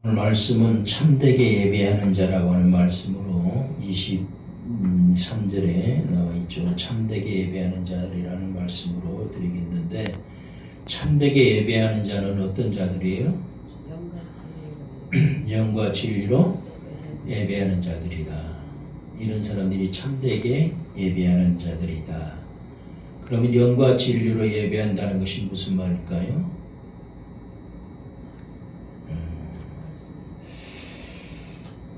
오늘 말씀은 참되게 예배하는 자라고 하는 말씀으로 23절에 나와 있죠. 참되게 예배하는 자들이라는 말씀으로 드리겠는데, 참되게 예배하는 자는 어떤 자들이에요? 영과 진리로 예배하는 자들이다. 이런 사람들이 참되게 예배하는 자들이다. 그러면 영과 진리로 예배한다는 것이 무슨 말일까요?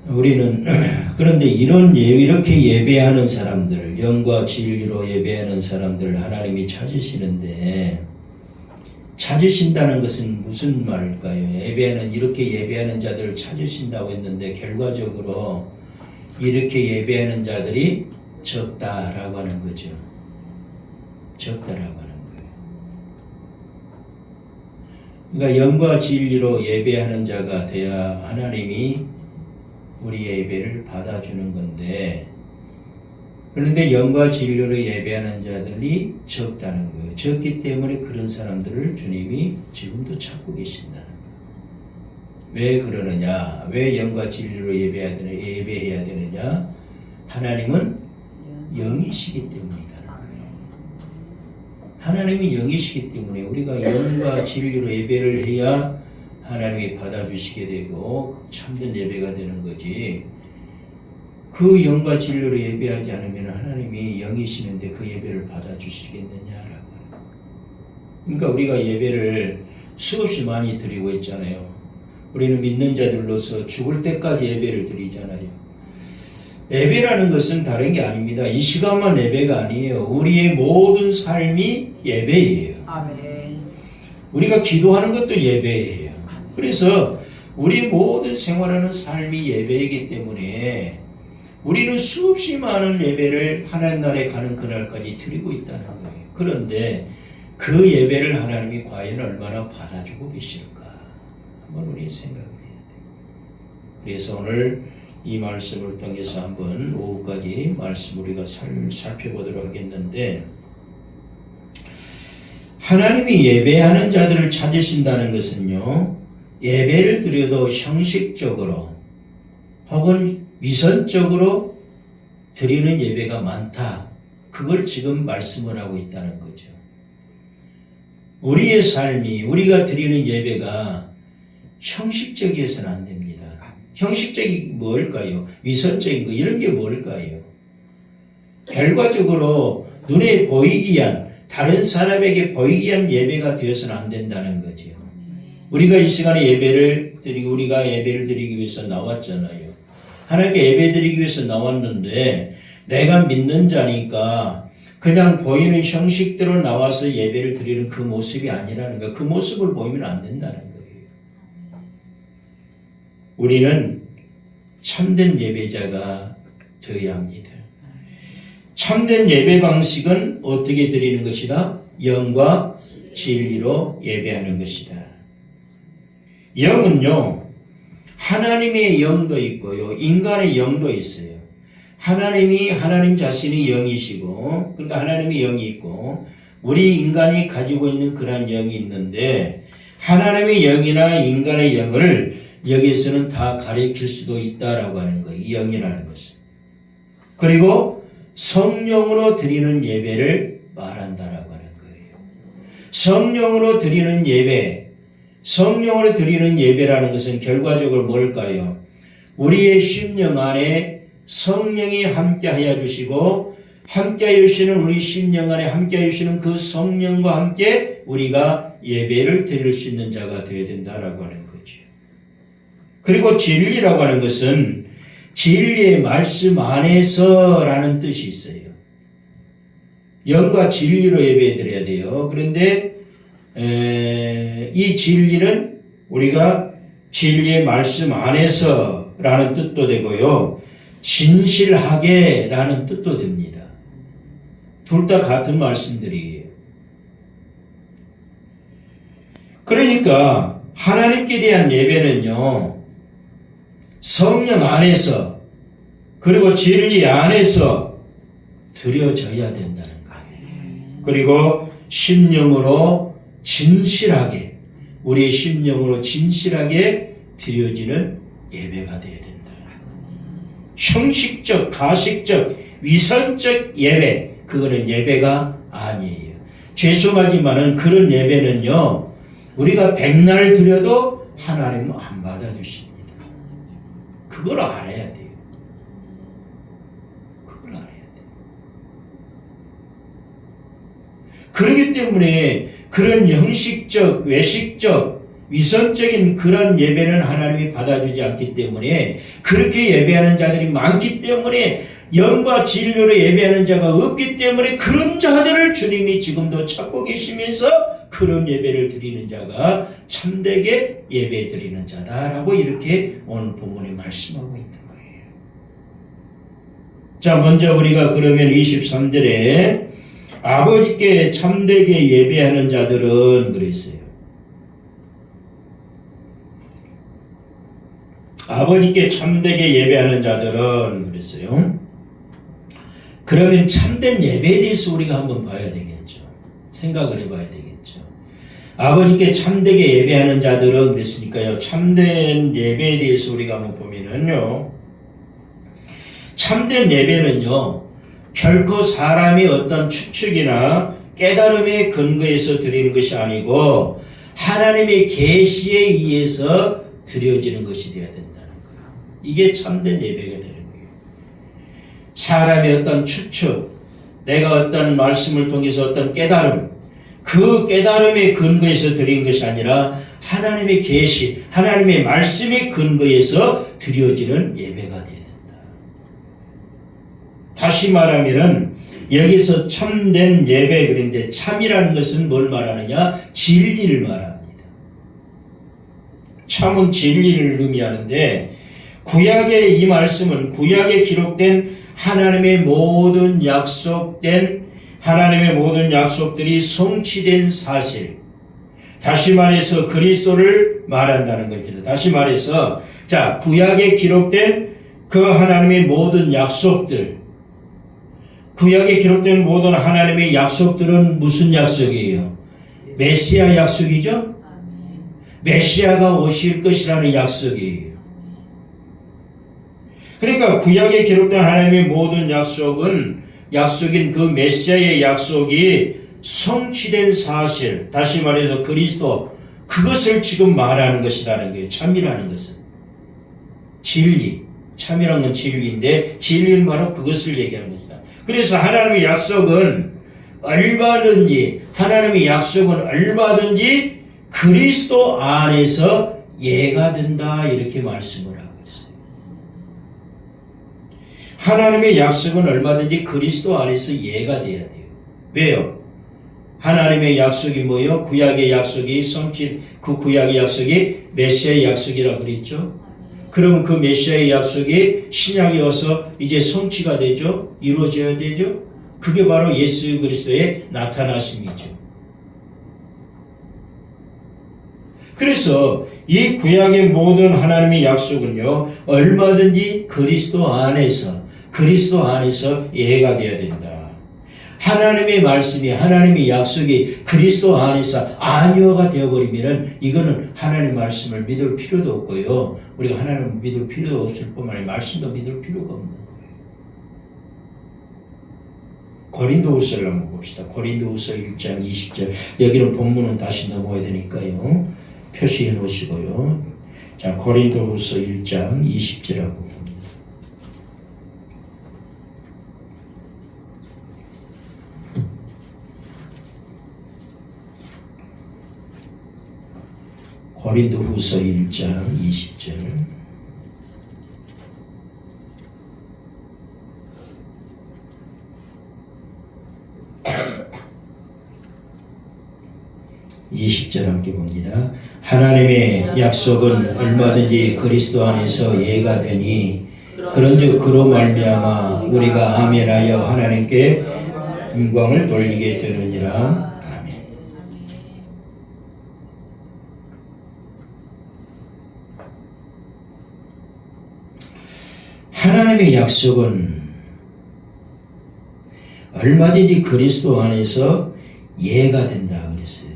우리는 그런데 이렇게 예배하는 사람들, 영과 진리로 예배하는 사람들 하나님이 찾으시는데, 찾으신다는 것은 무슨 말일까요? 이렇게 예배하는 자들을 찾으신다고 했는데, 결과적으로 이렇게 예배하는 자들이 적다라고 하는 거죠. 적다라고 하는 거예요. 그러니까 영과 진리로 예배하는 자가 돼야 하나님이 우리의 예배를 받아주는 건데, 그런데 영과 진리로 예배하는 자들이 적다는 거예요. 적기 때문에 그런 사람들을 주님이 지금도 찾고 계신다는 거예요. 왜 그러느냐? 왜 영과 진리로 예배해야 되느냐? 하나님은 영이시기 때문이라는 거예요. 하나님이 영이시기 때문에 우리가 영과 진리로 예배를 해야 하나님이 받아주시게 되고 참된 예배가 되는 거지, 그 영과 진리로 예배하지 않으면 하나님이 영이시는데 그 예배를 받아주시겠느냐라고 하는 거예요. 그러니까 우리가 예배를 수없이 많이 드리고 있잖아요. 우리는 믿는 자들로서 죽을 때까지 예배를 드리잖아요. 예배라는 것은 다른 게 아닙니다. 이 시간만 예배가 아니에요. 우리의 모든 삶이 예배예요. 아멘. 우리가 기도하는 것도 예배예요. 그래서 우리 모든 생활하는 삶이 예배이기 때문에 우리는 수없이 많은 예배를 하나님 나라에 가는 그날까지 드리고 있다는 거예요. 그런데 그 예배를 하나님이 과연 얼마나 받아주고 계실까? 한번 우리 생각을 해야 돼요. 그래서 오늘 이 말씀을 통해서 한번 오후까지 말씀 우리가 살펴보도록 하겠는데, 하나님이 예배하는 자들을 찾으신다는 것은요, 예배를 드려도 형식적으로 혹은 위선적으로 드리는 예배가 많다. 그걸 지금 말씀을 하고 있다는 거죠. 우리의 삶이, 우리가 드리는 예배가 형식적이어서는 안 됩니다. 형식적이 뭘까요? 위선적인 거, 이런 게 뭘까요? 결과적으로 눈에 보이기 위한, 다른 사람에게 보이기 위한 예배가 되어서는 안 된다는 거죠. 우리가 이 시간에 우리가 예배를 드리기 위해서 나왔잖아요. 하나님께 예배 드리기 위해서 나왔는데, 내가 믿는 자니까 그냥 보이는 형식대로 나와서 예배를 드리는 그 모습이 아니라는 거, 그 모습을 보이면 안 된다는 거예요. 우리는 참된 예배자가 되어야 합니다. 참된 예배 방식은 어떻게 드리는 것이다? 영과 진리로 예배하는 것이다. 영은요, 하나님의 영도 있고요, 인간의 영도 있어요. 하나님 자신이 영이시고, 그러니까 하나님의 영이 있고, 우리 인간이 가지고 있는 그러한 영이 있는데, 하나님의 영이나 인간의 영을 여기에서는 다 가리킬 수도 있다라고 하는 거예요. 이 영이라는 것은. 그리고 성령으로 드리는 예배를 말한다라고 하는 거예요. 성령으로 드리는 예배라는 것은 결과적으로 뭘까요? 우리의 심령 안에 성령이 함께하여 주시고, 함께하여 주시는 우리 심령 안에 함께하여 주시는 그 성령과 함께 우리가 예배를 드릴 수 있는 자가 되어야 된다라고 하는 거죠. 그리고 진리라고 하는 것은 진리의 말씀 안에서라는 뜻이 있어요. 영과 진리로 예배 드려야 돼요. 그런데 이 진리는 우리가 진리의 말씀 안에서라는 뜻도 되고요, 진실하게 라는 뜻도 됩니다. 둘 다 같은 말씀들이에요. 그러니까 하나님께 대한 예배는요, 성령 안에서 그리고 진리 안에서 드려져야 된다는 거예요. 그리고 심령으로 진실하게, 우리의 심령으로 진실하게 드려지는 예배가 되어야 된다. 형식적, 가식적, 위선적 예배, 그거는 예배가 아니에요. 죄송하지만은 그런 예배는요, 우리가 백날 드려도 하나님은 안 받아주십니다. 그걸 알아야 돼요. 그걸 알아야 돼요. 그렇기 때문에 그런 형식적, 외식적, 위선적인 그런 예배는 하나님이 받아주지 않기 때문에 그렇게 예배하는 자들이 많기 때문에 영과 진리로 예배하는 자가 없기 때문에 그런 자들을 주님이 지금도 찾고 계시면서 그런 예배를 드리는 자가 참되게 예배 드리는 자다라고 이렇게 오늘 본문에 말씀하고 있는 거예요. 자, 먼저 우리가 그러면 23절에 아버지께 참되게 예배하는 자들은 그랬어요. 아버지께 참되게 예배하는 자들은 그랬어요. 그러면 참된 예배에 대해서 우리가 한번 봐야 되겠죠. 생각을 해봐야 되겠죠. 아버지께 참되게 예배하는 자들은 그랬으니까요. 참된 예배에 대해서 우리가 한번 보면은요. 참된 예배는요. 결코 사람이 어떤 추측이나 깨달음의 근거에서 드리는 것이 아니고 하나님의 계시에 의해서 드려지는 것이 되어야 된다는 거예요. 이게 참된 예배가 되는 거예요. 사람의 어떤 추측, 내가 어떤 말씀을 통해서 어떤 깨달음, 그 깨달음의 근거에서 드린 것이 아니라 하나님의 계시, 하나님의 말씀의 근거에서 드려지는 예배가 되어야 된다. 다시 말하면은 여기서 참된 예배, 그런데 참이라는 것은 뭘 말하느냐? 진리를 말합니다. 참은 진리를 의미하는데 구약의 이 말씀은 구약에 기록된 하나님의 모든 약속들이 성취된 사실, 다시 말해서 그리스도를 말한다는 것입니다. 다시 말해서 자, 구약에 기록된 그 하나님의 모든 약속들, 구약에 기록된 모든 하나님의 약속들은 무슨 약속이에요? 메시아 약속이죠? 메시아가 오실 것이라는 약속이에요. 그러니까 구약에 기록된 하나님의 모든 약속인 그 메시아의 약속이 성취된 사실, 다시 말해서 그리스도, 그것을 지금 말하는 것이라는 거예요. 참이라는 것은. 진리. 참이라는 건 진리인데 진리는 바로 그것을 얘기하는 것이다. 그래서 하나님의 약속은 얼마든지 그리스도 안에서 예가 된다 이렇게 말씀을 하고 있어요. 하나님의 약속은 얼마든지 그리스도 안에서 예가 돼야 돼요. 왜요? 하나님의 약속이 뭐예요? 구약의 약속이 그 구약의 약속이 메시아의 약속이라고 그랬죠? 그러면 그 메시아의 약속이 신약에 와서 이제 성취가 되죠? 이루어져야 되죠? 그게 바로 예수 그리스도의 나타나심이죠. 그래서 이 구약의 모든 하나님의 약속은요, 얼마든지 그리스도 안에서 예가 되어야 된다. 하나님의 말씀이, 하나님의 약속이 그리스도 안에서 아니오가 되어버리면은 이거는 하나님의 말씀을 믿을 필요도 없고요. 우리가 하나님을 믿을 필요도 없을 뿐만 아니라 말씀도 믿을 필요가 없는 거예요. 고린도후서를 한번 봅시다. 고린도후서 1장 20절. 여기는 본문은 다시 넘어야 되니까요. 표시해 놓으시고요. 자, 고린도후서 1장 20절하고 고린도후서 1장 20절. 함께 봅니다. 하나님의 약속은 얼마든지 그리스도 안에서 예가 되니 그런즉 그로 말미암아 우리가 아멘하여 하나님께 영광을 돌리게 되느니라. 하나님의 약속은 얼마든지 그리스도 안에서 예가 된다 그랬어요.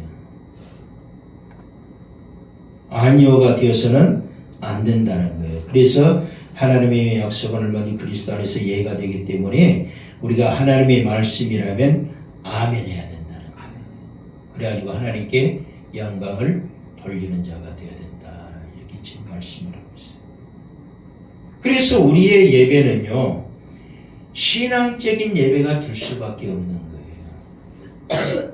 아니오가 되어서는 안 된다는 거예요. 그래서 하나님의 약속은 얼마든지 그리스도 안에서 예가 되기 때문에 우리가 하나님의 말씀이라면 아멘 해야 된다는 거예요. 그래가지고 하나님께 영광을 돌리는 자가 되어야 된다. 이렇게 지금 말씀을 하고 있어요. 그래서 우리의 예배는요, 신앙적인 예배가 될 수밖에 없는 거예요.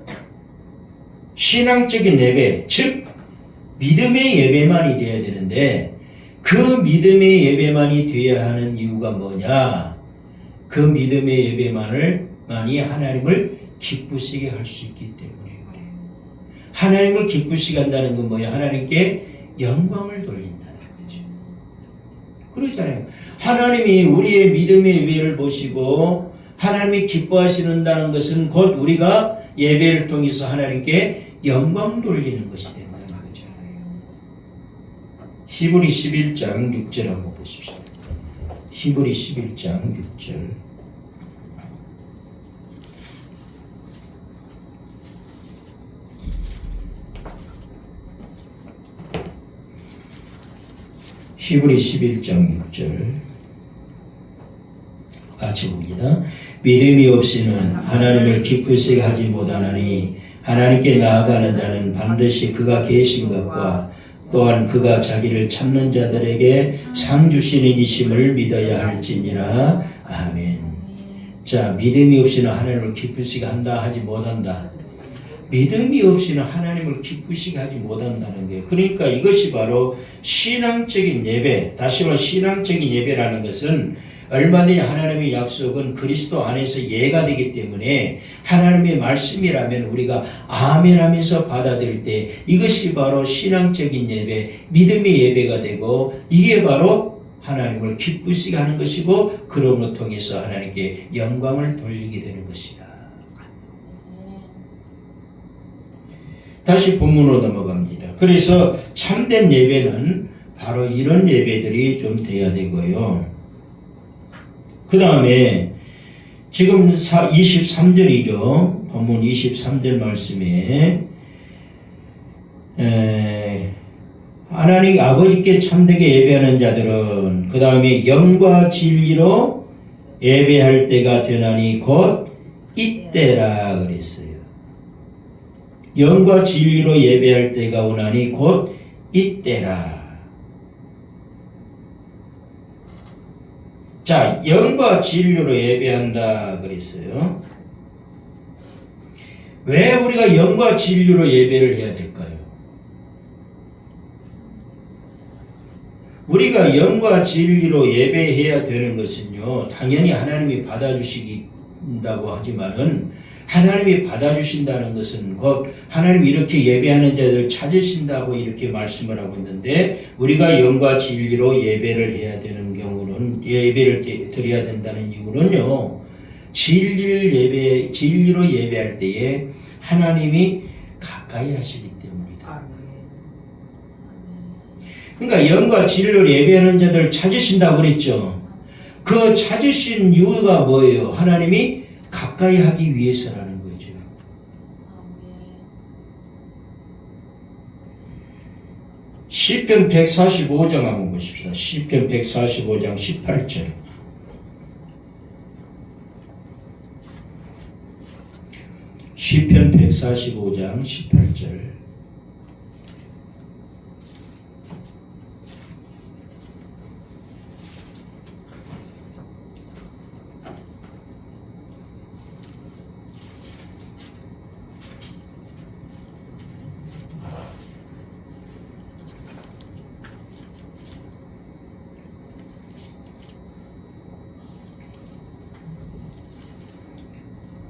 신앙적인 예배, 즉 믿음의 예배만이 되어야 되는데 그 믿음의 예배만이 되어야 하는 이유가 뭐냐? 그 믿음의 예배만이 하나님을 기쁘시게 할 수 있기 때문에 그래요. 하나님을 기쁘시게 한다는 건 뭐예요? 하나님께 영광을 돌린다는 거죠. 그러잖아요. 하나님이 우리의 믿음의 예배를 보시고 하나님이 기뻐하시는다는 것은 곧 우리가 예배를 통해서 하나님께 영광 돌리는 것이 된다는 거잖아요. 히브리 11장 6절 한번 보십시오. 히브리 11장 6절. 히브리 11장 6절 같이 봅니다. 믿음이 없이는 하나님을 기쁘시게 하지 못하나니 하나님께 나아가는 자는 반드시 그가 계신 것과 또한 그가 자기를 찾는 자들에게 상 주시는 이심을 믿어야 할지니라. 아멘. 자, 믿음이 없이는 하나님을 기쁘시게 한다 하지 못한다. 믿음이 없이는 하나님을 기쁘시게 하지 못한다는 거예요. 그러니까 이것이 바로 신앙적인 예배, 다시 말해 신앙적인 예배라는 것은 얼마든지 하나님의 약속은 그리스도 안에서 예가 되기 때문에 하나님의 말씀이라면 우리가 아멘 하면서 받아들일 때 이것이 바로 신앙적인 예배, 믿음의 예배가 되고 이게 바로 하나님을 기쁘시게 하는 것이고 그럼으로 통해서 하나님께 영광을 돌리게 되는 것이다. 다시 본문으로 넘어갑니다. 그래서 참된 예배는 바로 이런 예배들이 좀 돼야 되고요. 그 다음에 지금 23절이죠. 본문 23절 말씀에 하나님 아버지께 참되게 예배하는 자들은 그 다음에 영과 진리로 예배할 때가 되나니 곧 이때라 그랬어요. 영과 진리로 예배할 때가 오나니 곧 이때라. 자, 영과 진리로 예배한다 그랬어요. 왜 우리가 영과 진리로 예배를 해야 될까요? 우리가 영과 진리로 예배해야 되는 것은요, 당연히 하나님이 받아주시긴다고 하지만은 하나님이 받아주신다는 것은 곧 하나님이 이렇게 예배하는 자들 찾으신다고 이렇게 말씀을 하고 있는데 우리가 영과 진리로 예배를 해야 되는 경우는 예배를 드려야 된다는 이유는요. 진리로 예배할 때에 하나님이 가까이 하시기 때문이다. 그러니까 영과 진리로 예배하는 자들을 찾으신다고 그랬죠. 그 찾으신 이유가 뭐예요? 하나님이 가까이 하기 위해서라는 거죠. 시편 145장 한번 보십시다. 시편 145장 18절. 시편 145장 18절.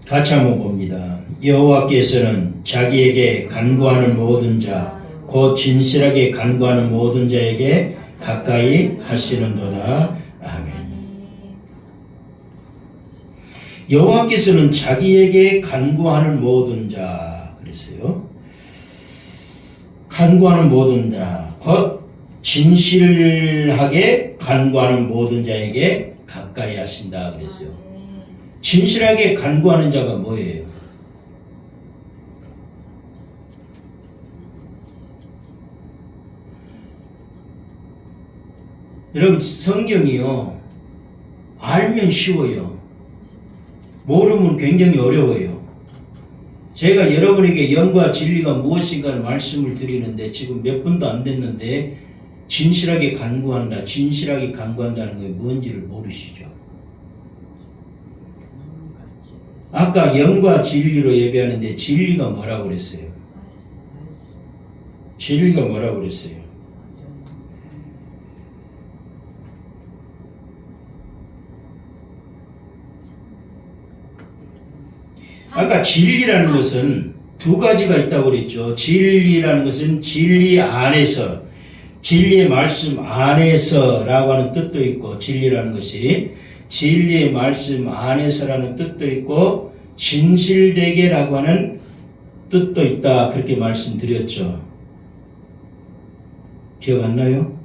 같이 한번 봅니다. 여호와께서는 자기에게 간구하는 모든 자, 곧 진실하게 간구하는 모든 자에게 가까이 하시는도다. 아멘. 여호와께서는 자기에게 간구하는 모든 자, 그랬어요. 간구하는 모든 자, 곧 진실하게 간구하는 모든 자에게 가까이 하신다 그랬어요. 진실하게 간구하는 자가 뭐예요? 여러분 성경이요 알면 쉬워요. 모르면 굉장히 어려워요. 제가 여러분에게 영과 진리가 무엇인가를 말씀을 드리는데 지금 몇 분도 안 됐는데 진실하게 간구한다, 진실하게 간구한다는 게 뭔지를 모르시죠? 아까 영과 진리로 예배하는데 진리가 뭐라고 그랬어요? 진리가 뭐라고 그랬어요? 아까 진리라는 것은 두 가지가 있다고 그랬죠. 진리라는 것은 진리 안에서, 진리의 말씀 안에서라고 하는 뜻도 있고, 진리라는 것이 진리의 말씀 안에서라는 뜻도 있고, 진실되게라고 하는 뜻도 있다. 그렇게 말씀드렸죠. 기억 안 나요?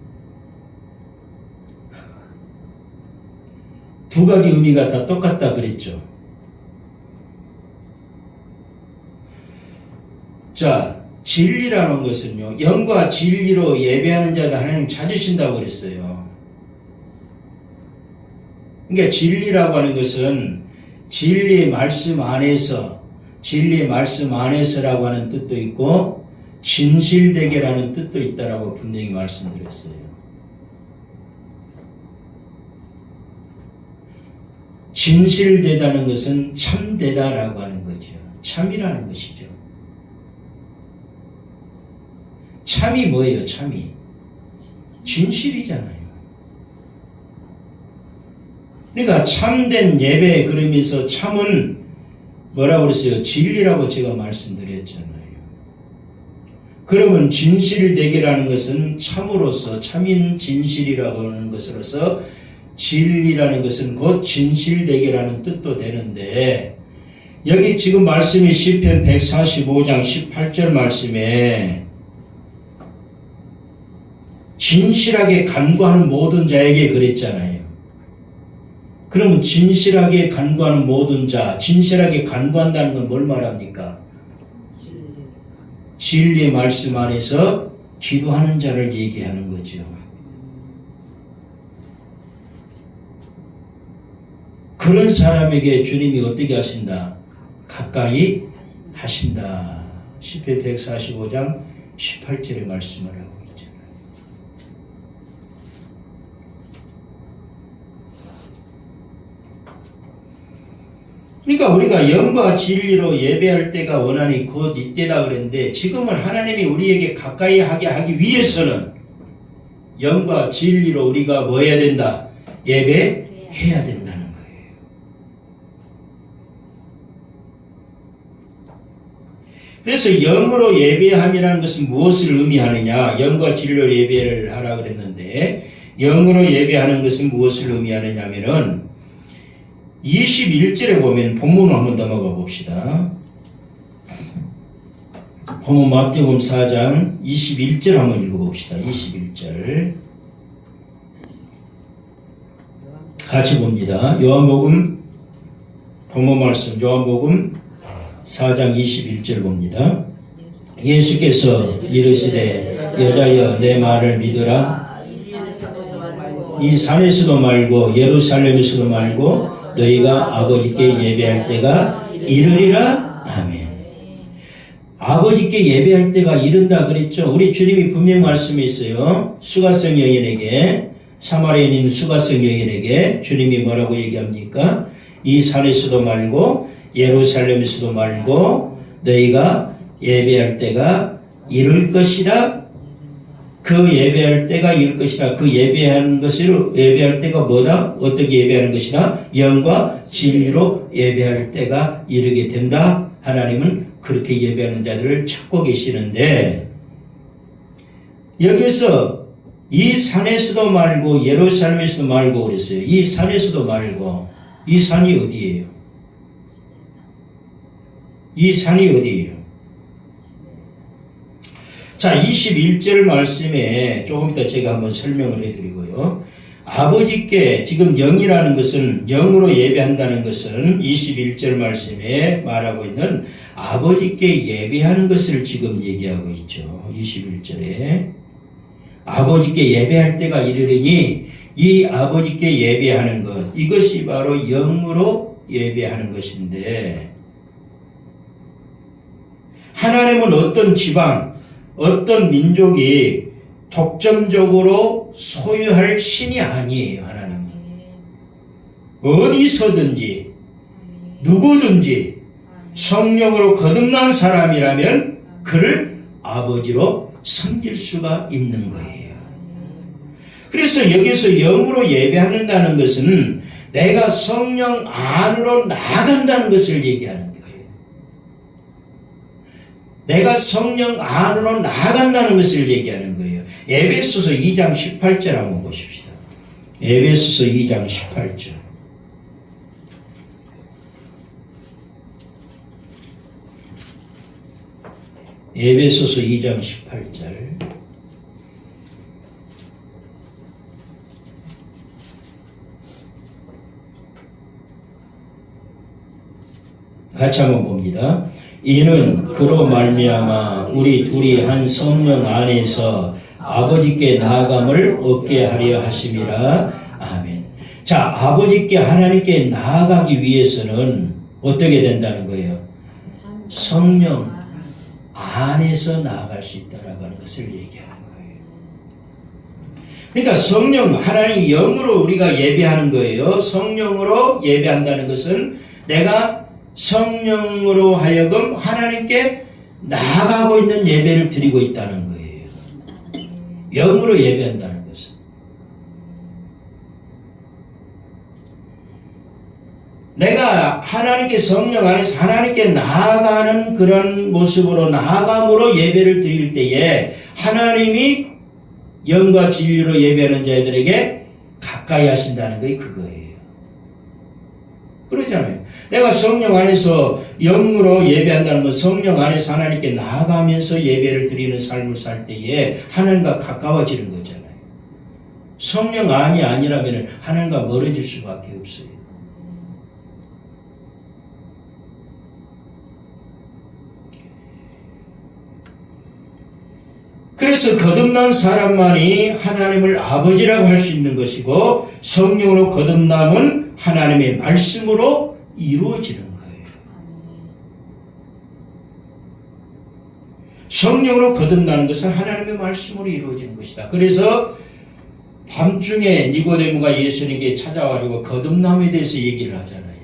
두 가지 의미가 다 똑같다 그랬죠. 자, 진리라는 것은요, 영과 진리로 예배하는 자가 하나님 찾으신다고 그랬어요. 그러니까 진리라고 하는 것은 진리의 말씀 안에서, 진리의 말씀 안에서라고 하는 뜻도 있고, 진실되게라는 뜻도 있다라고 분명히 말씀드렸어요. 진실되다는 것은 참되다라고 하는 거죠. 참이라는 것이죠. 참이 뭐예요? 참이 진실이잖아요. 그러니까 참된 예배, 그러면서 참은 뭐라고 그랬어요? 진리라고 제가 말씀드렸잖아요. 그러면 진실되게라는 것은 참으로서, 참인 진실이라고 하는 것으로서 진리라는 것은 곧 진실되게라는 뜻도 되는데, 여기 지금 말씀이 시편 145장 18절 말씀에 진실하게 간구하는 모든 자에게 그랬잖아요. 그러면 진실하게 간구하는 모든 자, 진실하게 간구한다는 건 뭘 말합니까? 진리의 말씀 안에서 기도하는 자를 얘기하는 거죠. 그런 사람에게 주님이 어떻게 하신다? 가까이 하신다. 시편 145장 18절의 말씀을 하고 있잖아요. 그러니까 우리가 영과 진리로 예배할 때가 원하니 곧 이때다 그랬는데, 지금은 하나님이 우리에게 가까이 하게 하기 위해서는 영과 진리로 우리가 뭐 해야 된다? 예배해야 된다는 거예요. 그래서 영으로 예배함이라는 것은 무엇을 의미하느냐? 영과 진리로 예배를 하라 그랬는데, 영으로 예배하는 것은 무엇을 의미하느냐 하면은 21절에 보면 본문을 한번 넘어가 봅시다. 본문 마태복음 4장 21절 한번 읽어봅시다. 21절 같이 봅니다. 요한복음 본문 말씀, 요한복음 4장 21절 봅니다. 예수께서 이르시되 여자여 내 말을 믿으라. 이 산에서도 말고 예루살렘에서도 말고 너희가 아버지께 예배할 때가 이르리라. 아멘. 아버지께 예배할 때가 이른다 그랬죠. 우리 주님이 분명히 말씀했어요. 수가성 여인에게, 사마리아인 수가성 여인에게 주님이 뭐라고 얘기합니까? 이 산에서도 말고 예루살렘에서도 말고 너희가 예배할 때가 이를 것이다. 그 예배할 때가 이를 것이다. 그 예배하는 것을, 예배할 때가 뭐다? 어떻게 예배하는 것이다? 영과 진리로 예배할 때가 이르게 된다. 하나님은 그렇게 예배하는 자들을 찾고 계시는데, 여기서 이 산에서도 말고 예루살렘에서도 말고 그랬어요. 이 산에서도 말고. 이 산이 어디예요? 이 산이 어디예요? 자, 21절 말씀에 조금 이따 제가 한번 설명을 해드리고요. 아버지께, 지금 영이라는 것은, 영으로 예배한다는 것은 21절 말씀에 말하고 있는 아버지께 예배하는 것을 지금 얘기하고 있죠. 21절에 아버지께 예배할 때가 이르리니 이 아버지께 예배하는 것, 이것이 바로 영으로 예배하는 것인데, 하나님은 어떤 지방, 어떤 민족이 독점적으로 소유할 신이 아니에요. 하나님은 어디서든지 누구든지 성령으로 거듭난 사람이라면 그를 아버지로 섬길 수가 있는 거예요. 그래서 여기서 영으로 예배한다는 것은 내가 성령 안으로 나아간다는 것을 얘기하는 거예요. 내가 성령 안으로 나아간다는 것을 얘기하는 거예요. 에베소서 2장 18절 한번 보십시다. 에베소서 2장 18절. 에베소서 2장 18절. 같이 한번 봅니다. 이는 그로 말미암아 우리 둘이 한 성령 안에서 아버지께 나아감을 얻게 하려 하심이라. 아멘. 자, 아버지께 하나님께 나아가기 위해서는 어떻게 된다는 거예요? 성령 안에서 나아갈 수 있다라고 하는 것을 얘기하는 거예요. 그러니까 성령, 하나님 영으로 우리가 예배하는 거예요. 성령으로 예배한다는 것은 내가 성령으로 하여금 하나님께 나아가고 있는 예배를 드리고 있다는 거예요. 영으로 예배한다는 것은. 내가 하나님께 성령 안에서 하나님께 나아가는 그런 모습으로 나아감으로 예배를 드릴 때에 하나님이 영과 진리로 예배하는 자들에게 가까이 하신다는 게 그거예요. 그렇잖아요. 내가 성령 안에서 영으로 예배한다는 건 성령 안에서 하나님께 나아가면서 예배를 드리는 삶을 살 때에 하나님과 가까워지는 거잖아요. 성령 안이 아니라면 하나님과 멀어질 수밖에 없어요. 그래서 거듭난 사람만이 하나님을 아버지라고 할 수 있는 것이고 성령으로 거듭남은 하나님의 말씀으로 이루어지는 거예요. 성령으로 거듭나는 것은 하나님의 말씀으로 이루어지는 것이다. 그래서 밤중에 니고데모가 예수님에게 찾아와가지고 거듭남에 대해서 얘기를 하잖아요.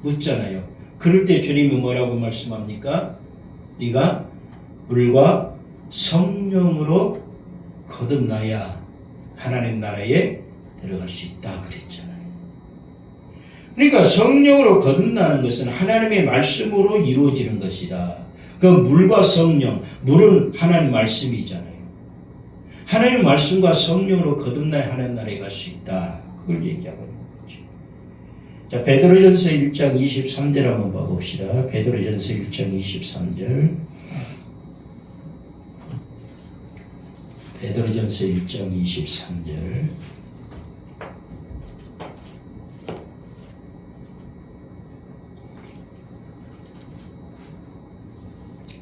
묻잖아요. 그럴 때 주님이 뭐라고 말씀합니까? 네가 물과 성령으로 거듭나야 하나님 나라에 들어갈 수 있다 그랬잖아요. 그러니까 성령으로 거듭나는 것은 하나님의 말씀으로 이루어지는 것이다. 그 물과 성령, 물은 하나님 말씀이잖아요. 하나님 말씀과 성령으로 거듭나야 하나님 나라에 갈 수 있다. 그걸 얘기하고 있는 거죠. 자, 베드로전서 1장 23절 한번 봐봅시다. 베드로전서 1장 23절. 베드로전서 1장 23절.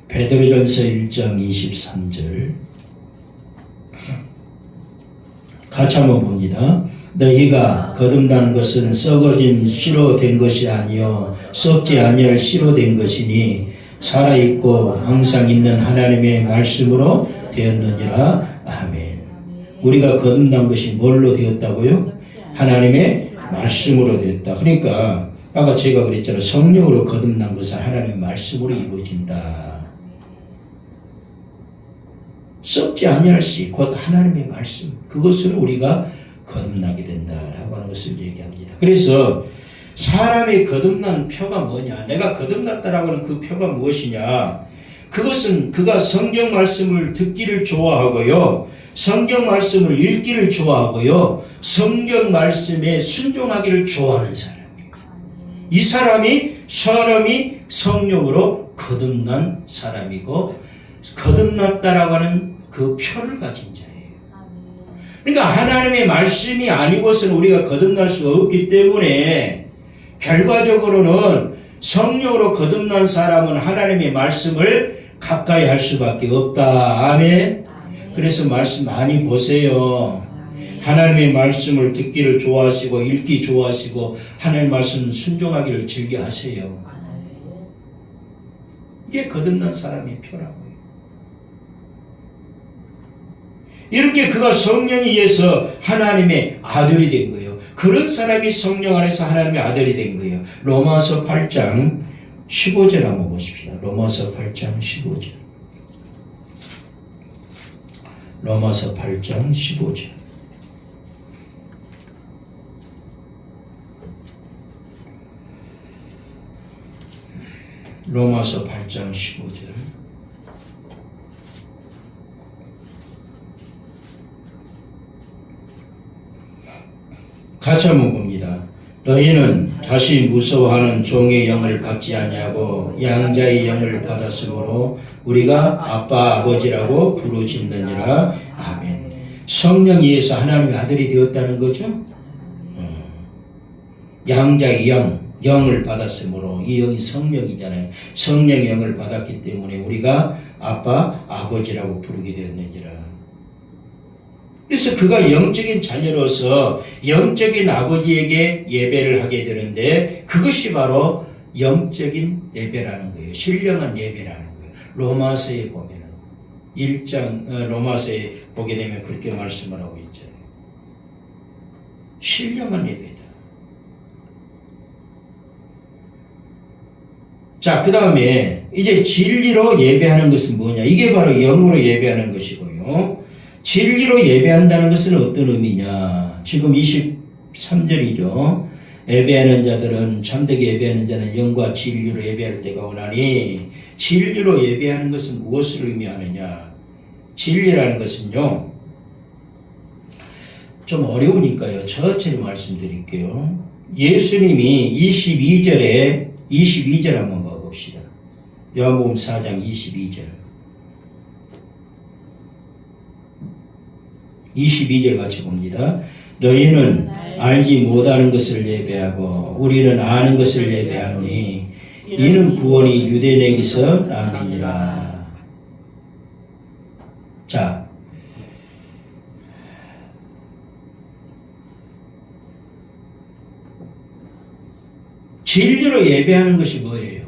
베드로전서 1장 23절. 같이 한번 봅니다. 너희가 거듭난 것은 썩어진 씨로 된 것이 아니요 썩지 아니할 씨로 된 것이니 살아있고 항상 있는 하나님의 말씀으로 되었느니라. 아멘. 우리가 거듭난 것이 뭘로 되었다고요? 하나님의 말씀으로 되었다. 그러니까 아까 제가 그랬잖아요. 성령으로 거듭난 것은 하나님의 말씀으로 이루어진다. 썩지 아니할 시 곧 하나님의 말씀, 그것을 우리가 거듭나게 된다라고 하는 것을 얘기합니다. 그래서 사람이 거듭난 표가 뭐냐? 내가 거듭났다라고 하는 그 표가 무엇이냐? 그것은 그가 성경 말씀을 듣기를 좋아하고요, 성경 말씀을 읽기를 좋아하고요, 성경 말씀에 순종하기를 좋아하는 사람입니다. 이 사람이 성령으로 거듭난 사람이고 거듭났다라고 하는 그 표를 가진 자예요. 그러니까 하나님의 말씀이 아니고서는 우리가 거듭날 수가 없기 때문에 결과적으로는 성령으로 거듭난 사람은 하나님의 말씀을 가까이 할 수밖에 없다. 아멘. 그래서 말씀 많이 보세요. 하나님의 말씀을 듣기를 좋아하시고 읽기 좋아하시고 하나님의 말씀 순종하기를 즐겨하세요. 이게 거듭난 사람의 표라고요. 이렇게 그가 성령에 의해서 하나님의 아들이 된 거예요. 그런 사람이 성령 안에서 하나님의 아들이 된 거예요. 로마서 8장 15절 한번 보십시다. 로마서 8장 15절. 로마서 8장 15절. 로마서 8장 15절. 같이 한번 봅니다. 너희는 다시 무서워하는 종의 영을 받지 아니하고 양자의 영을 받았으므로 우리가 아빠 아버지라고 부르짖느니라. 아멘. 성령에 의해서 하나님의 아들이 되었다는 거죠. 양자의 영을 받았으므로, 이 영이 성령이잖아요. 성령의 영을 받았기 때문에 우리가 아빠 아버지라고 부르게 되었느니라. 그래서 그가 영적인 자녀로서 영적인 아버지에게 예배를 하게 되는데, 그것이 바로 영적인 예배라는 거예요. 신령한 예배라는 거예요. 로마서에 보면은 1장 로마서에 보게 되면 그렇게 말씀을 하고 있잖아요. 신령한 예배다. 자, 그 다음에 이제 진리로 예배하는 것은 뭐냐? 이게 바로 영으로 예배하는 것이고요. 진리로 예배한다는 것은 어떤 의미냐? 지금 23절이죠. 예배하는 자들은, 참되게 예배하는 자는 영과 진리로 예배할 때가 오나니, 진리로 예배하는 것은 무엇을 의미하느냐? 진리라는 것은요, 좀 어려우니까요, 천천히 말씀드릴게요. 예수님이 22절 한번 봐봅시다. 요한복음 4장 22절. 22절 같이 봅니다. 너희는 알지 못하는 것을 예배하고 우리는 아는 것을 예배하노니 이는 구원이 유대인에게서 남이니라. 자, 진리로 예배하는 것이 뭐예요?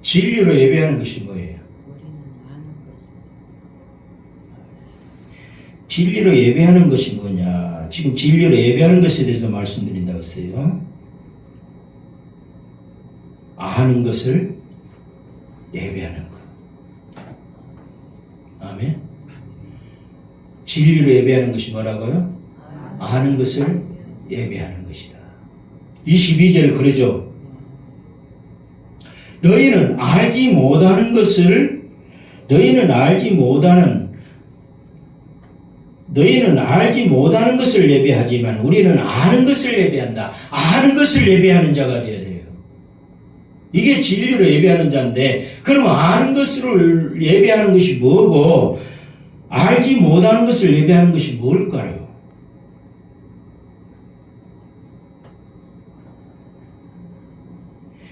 진리로 예배하는 것이 뭐예요? 진리로 예배하는 것이 뭐냐? 지금 진리로 예배하는 것에 대해서 말씀드린다고 했어요. 아는 것을 예배하는 것. 아멘. 진리로 예배하는 것이 뭐라고요? 아는 것을 예배하는 것이다. 22절에 그러죠. 너희는 알지 못하는 것을 예배하지만 우리는 아는 것을 예배한다. 아는 것을 예배하는 자가 되어야 돼요. 이게 진리로 예배하는 자인데, 그러면 아는 것을 예배하는 것이 뭐고, 알지 못하는 것을 예배하는 것이 뭘까요?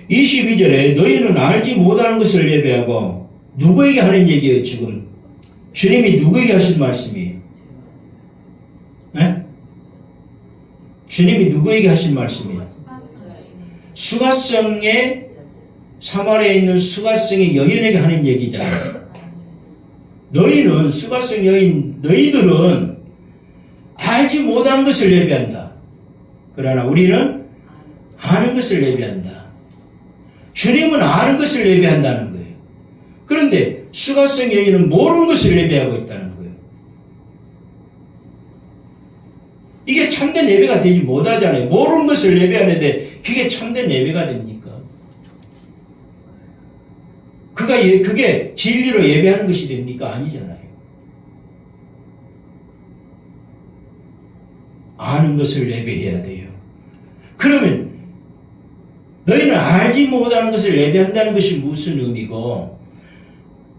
22절에 너희는 알지 못하는 것을 예배하고, 누구에게 하는 얘기예요, 지금? 주님이 누구에게 하신 말씀이에요? 네? 주님이 누구에게 하신 말씀이에요? 수가성의, 사마리아에 있는 수가성의 여인에게 하는 얘기잖아요. 너희는, 수가성 여인, 너희들은 알지 못하는 것을 예배한다. 그러나 우리는 아는 것을 예배한다. 주님은 아는 것을 예배한다는 거예요. 그런데 수가성 여인은 모르는 것을 예배하고 있다는 거예요. 이게 참된 예배가 되지 못하잖아요. 모르는 것을 예배하는데 그게 참된 예배가 됩니까? 그게 진리로 예배하는 것이 됩니까? 아니잖아요. 아는 것을 예배해야 돼요. 그러면 너희는 알지 못하는 것을 예배한다는 것이 무슨 의미고,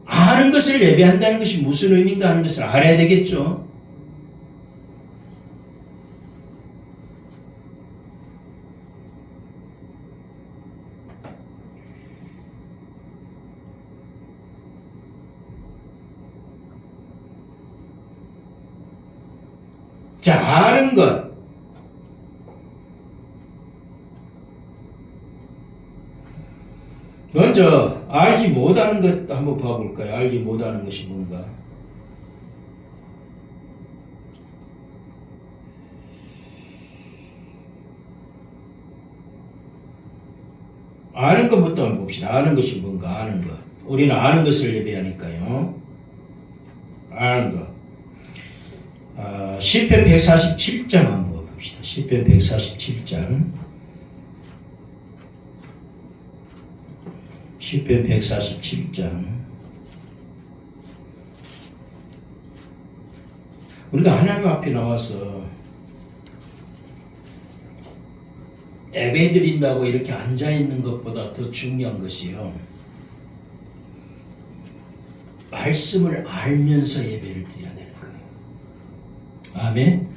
아는 것을 예배한다는 것이 무슨 의미인가 하는 것을 알아야 되겠죠. 자, 아는 것. 먼저 알지 못하는 것 한번 봐볼까요? 알지 못하는 것이 뭔가. 아는 것부터 한번 봅시다. 아는 것이 뭔가, 아는 것. 우리는 아는 것을 예배하니까요. 아는 것. 시편 147장 한번 봅시다. 시편 147장. 시편 147장. 우리가 하나님 앞에 나와서 예배 드린다고 이렇게 앉아있는 것보다 더 중요한 것이요, 말씀을 알면서 예배를 드려야 되는 거예요. 아멘?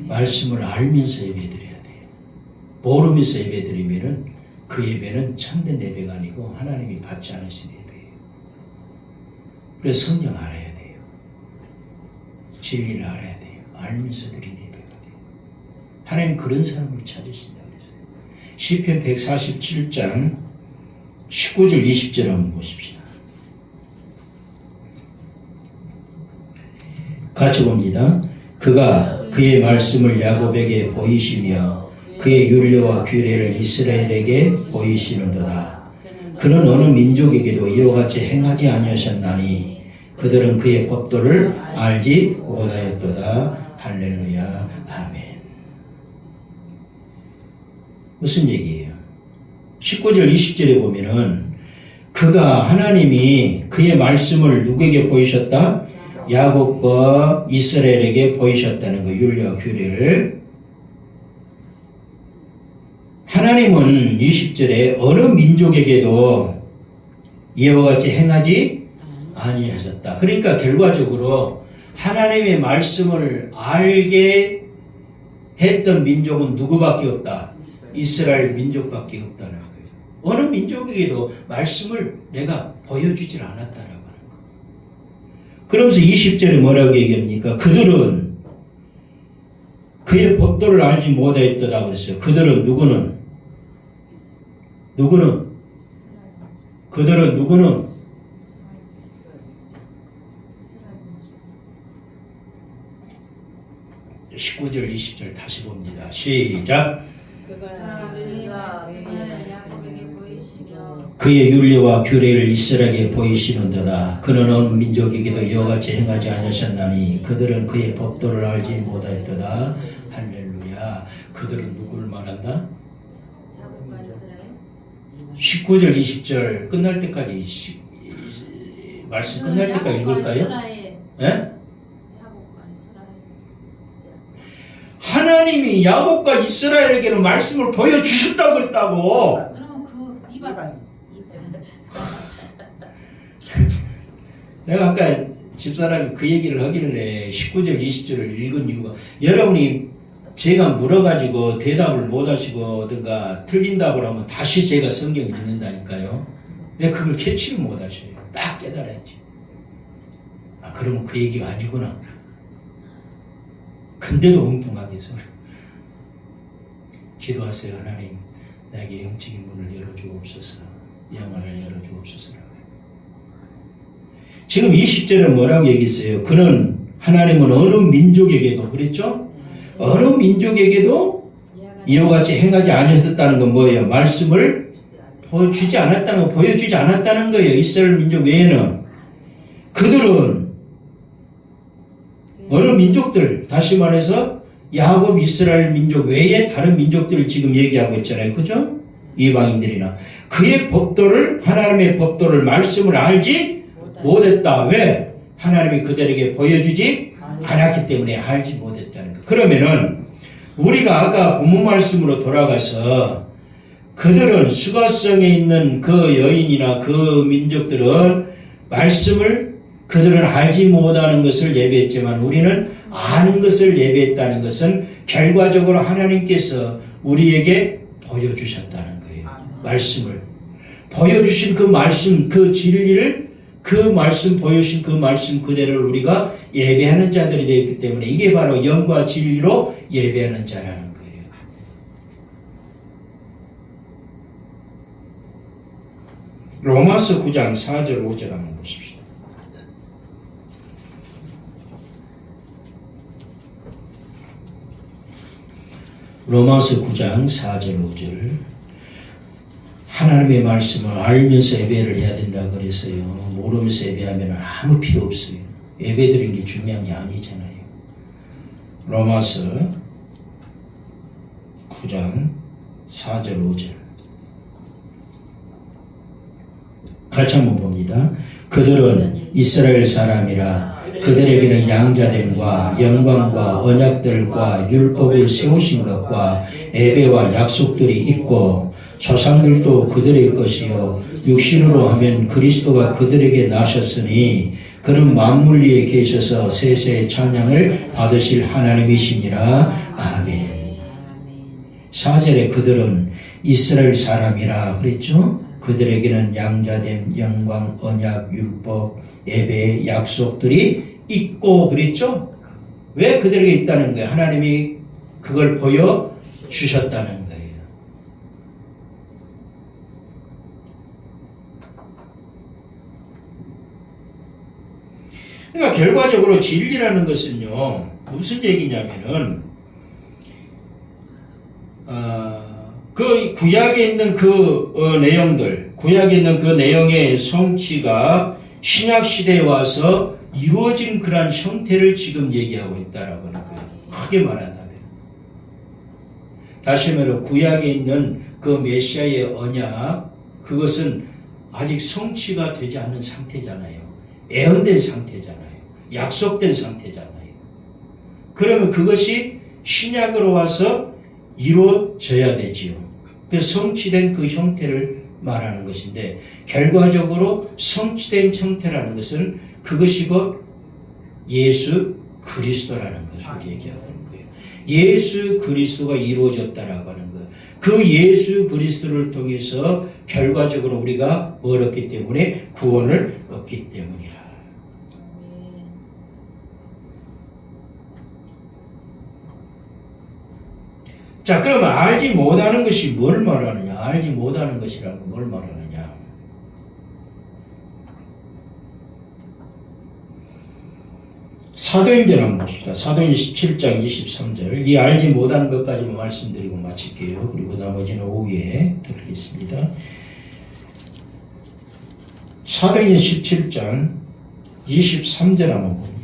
말씀을 알면서 예배 드려야 돼요. 모르면서 예배 드리면은 그 예배는 참된 예배가 아니고 하나님이 받지 않으신 예배예요. 그래서 성경 알아야 돼요. 진리를 알아야 돼요. 알면서 드리는 예배가 돼요. 하나님 그런 사람을 찾으신다 그랬어요. 시편 147장 19절 20절 한번 보십시다. 같이 봅니다. 그가 그의 말씀을 야곱에게 보이시며 그의 율례와 규례를 이스라엘에게 보이시는도다. 그는 어느 민족에게도 이와 같이 행하지 아니하셨나니 그들은 그의 법도를 알지 못하였도다. 할렐루야. 아멘. 무슨 얘기예요? 19절 20절에 보면은 그가, 하나님이 그의 말씀을 누구에게 보이셨다? 야곱과 이스라엘에게 보이셨다는 거, 율례와 규례를. 하나님은 20절에 어느 민족에게도 이와 같이 행하지 아니하셨다. 그러니까 결과적으로 하나님의 말씀을 알게 했던 민족은 누구밖에 없다? 이스라엘 민족밖에 없다는 거예요. 어느 민족에게도 말씀을 내가 보여주질 않았다라고 하는 거예요. 그러면서 20절에 뭐라고 얘기합니까? 그들은 그의 법도를 알지 못하였다고 그랬어요. 그들은 누구는? 그들은 누구는? 네. 19절 20절 다시 봅니다. 시작. 그의 율례와 규례를 이스라엘에게 보이시는도다. 그는 어느 민족에게도 이와 같이 행하지 않으셨나니 그들은 그의 법도를 알지 못하였도다. 할렐루야. 그들은 누구를 말한다? 19절 20절 끝날 때까지 말씀 끝날 때까지 읽을까요? 예? 하나님이 야곱과 이스라엘에게는 말씀을 보여주셨다고 그랬다고. 그러면 그 이방 내가 아까 집사람이 그 얘기를 하길래 19절 20절을 읽은 이유가, 여러분이 제가 물어가지고 대답을 못하시거든가 틀린 답을 하면 다시 제가 성경을 읽는다니까요. 왜 그걸 캐치를 못하셔요? 딱 깨달아야지. 아, 그러면 그 얘기가 아니구나. 근데도 엉뚱하게 소리. 기도하세요. 하나님, 나에게 영적인 문을 열어주옵소서. 영안을 열어주옵소서. 지금 20절에 뭐라고 얘기했어요? 그는, 하나님은 어느 민족에게도, 그랬죠? 어느 민족에게도 이와 같이 행하지 아니었다는 건 뭐예요? 말씀을 보여주지 않았다는 거, 보여주지 않았다는 거예요. 이스라엘 민족 외에는. 그들은 어느 민족들, 다시 말해서 야곱 이스라엘 민족 외에 다른 민족들을 지금 얘기하고 있잖아요. 그죠? 이방인들이나. 그의 법도를, 하나님의 법도를, 말씀을 알지 못했다. 왜? 하나님이 그들에게 보여주지 않았기 때문에 알지 못했다는 거. 그러면은 우리가 아까 본문 말씀으로 돌아가서 그들은 수가성에 있는 그 여인이나 그 민족들은 말씀을 그들은 알지 못하는 것을 예배했지만 우리는 아는 것을 예배했다는 것은 결과적으로 하나님께서 우리에게 보여주셨다는 거예요. 말씀을. 보여주신 그 말씀, 그 진리를 그 말씀 보여주신 그 말씀 그대로를 우리가 예배하는 자들이 되었기 때문에 이게 바로 영과 진리로 예배하는 자라는 거예요. 로마서 9장 4절 5절 한번 보십시오. 로마서 9장 4절 5절. 하나님의 말씀을 알면서 예배를 해야 된다 그래서요. 모르면서 예배하면 아무 필요 없어요. 예배드리는 게 중요한 게 아니잖아요. 로마서 9장 4절 5절. 같이 한번 봅니다. 그들은 이스라엘 사람이라 그들에게는 양자됨과 영광과 언약들과 율법을 세우신 것과 예배와 약속들이 있고 조상들도 그들의 것이요 육신으로 하면 그리스도가 그들에게 나셨으니 그는 만물 위에 계셔서 세세의 찬양을 받으실 하나님이시니라. 아멘. 4절에 그들은 이스라엘 사람이라 그랬죠? 그들에게는 양자됨, 영광, 언약, 율법, 예배, 약속들이 있고 그랬죠? 왜 그들에게 있다는 거예요? 하나님이 그걸 보여주셨다는 거예요. 그러니까 결과적으로 진리라는 것은요, 무슨 얘기냐면은, 그 구약에 있는 그 내용들, 구약에 있는 그 내용의 성취가 신약 시대에 와서 이루어진 그러한 형태를 지금 얘기하고 있다라고 하는 거예요. 크게 말한다면. 다시 말해 구약에 있는 그 메시아의 언약, 그것은 아직 성취가 되지 않은 상태잖아요. 예언된 상태잖아요. 약속된 상태잖아요. 그러면 그것이 신약으로 와서 이루어져야 되지요. 그 성취된 그 형태를 말하는 것인데 결과적으로 성취된 형태라는 것은 그것이 곧 예수 그리스도라는 것을 얘기하고 있는 거예요. 예수 그리스도가 이루어졌다라고 하는 거예요. 그 예수 그리스도를 통해서 결과적으로 우리가 뭘 얻기 때문에 구원을 얻기 때문이라. 자, 그러면 알지 못하는 것이 뭘 말하느냐? 알지 못하는 것이라고 뭘 말하느냐? 사도행전 한번 봅시다. 사도행전 17장 23절. 이 알지 못하는 것까지만 말씀드리고 마칠게요. 그리고 나머지는 오후에 드리겠습니다. 사도행전 17장 23절 한번 봅니다.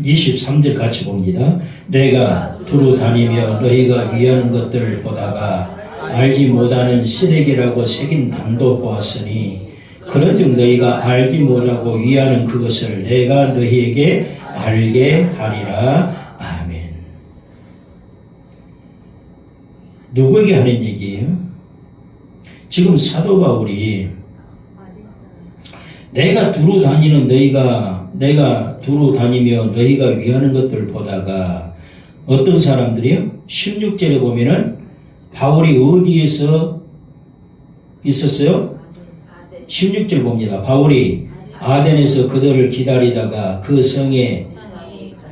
23절 같이 봅니다. 내가 두루 다니며 너희가 위하는 것들을 보다가 알지 못하는 쓰레기라고 새긴 단도 보았으니 그런즉 너희가 알지 못하고 위하는 그것을 내가 너희에게 알게 하리라. 아멘. 누구에게 하는 얘기예요? 지금 사도 바울이 내가 두루 다니는 내가 두루 다니며 너희가 위하는 것들을 보다가 어떤 사람들이요? 16절에 보면은 바울이 어디에서 있었어요? 16절 봅니다. 바울이 아덴에서 그들을 기다리다가 그 성에